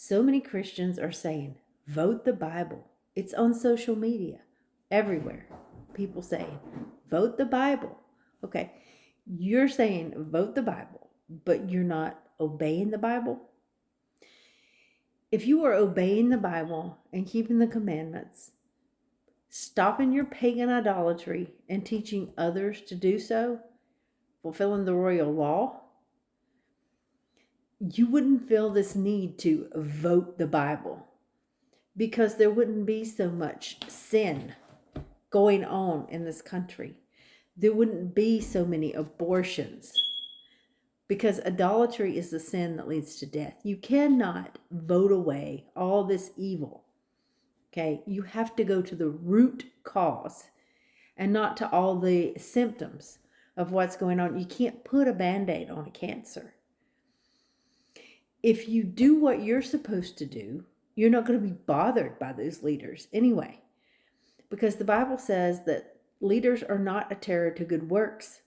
So many Christians are saying, vote the Bible. It's on social media, everywhere. People saying, vote the Bible. Okay, you're saying vote the Bible, but you're not obeying the Bible. If you are obeying the Bible and keeping the commandments, stopping your pagan idolatry and teaching others to do so, fulfilling the royal law, you wouldn't feel this need to vote the Bible because there wouldn't be so much sin going on in this country. There wouldn't be so many abortions because idolatry is the sin that leads to death. You cannot vote away all this evil. Okay, you have to go to the root cause and not to all the symptoms of what's going on. You can't put a Band-Aid on a cancer. If you do what you're supposed to do, you're not going to be bothered by those leaders anyway, because the Bible says that leaders are not a terror to good works.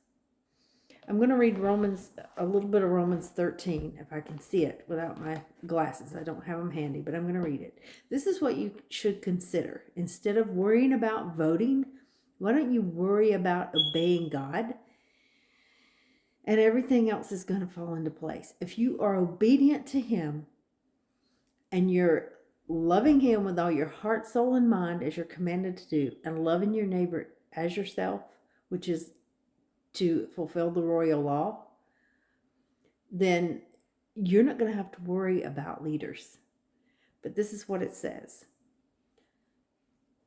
I'm going to read a little bit of Romans 13, if I can see it without my glasses. I don't have them handy, but I'm going to read it. This is what you should consider. Instead of worrying about voting, why don't you worry about obeying God? And everything else is going to fall into place. If you are obedient to Him and you're loving Him with all your heart, soul, and mind as you're commanded to do, and loving your neighbor as yourself, which is to fulfill the royal law, then you're not going to have to worry about leaders. But this is what it says.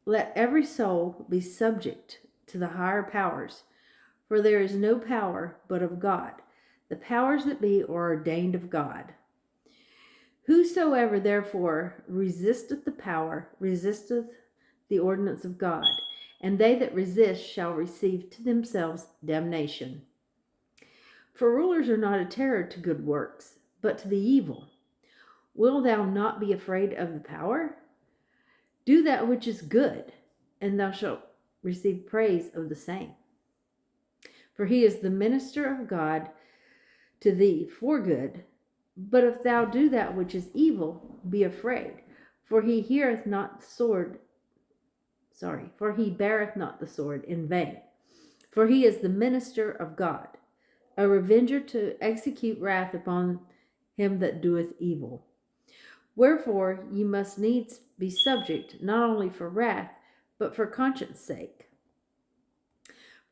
Let every soul be subject to the higher powers, for there is no power but of God. The powers that be are ordained of God. Whosoever therefore resisteth the power, resisteth the ordinance of God, and they that resist shall receive to themselves damnation. For rulers are not a terror to good works, but to the evil. Will thou not be afraid of the power? Do that which is good, and thou shalt receive praise of the same. For he is the minister of God to thee for good. But if thou do that which is evil, be afraid, for he beareth not the sword in vain. For he is the minister of God, a revenger to execute wrath upon him that doeth evil. Wherefore ye must needs be subject, not only for wrath, but for conscience sake.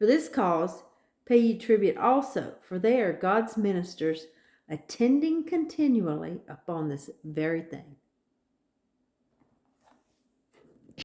For this cause pay ye tribute also, for they are God's ministers, attending continually upon this very thing.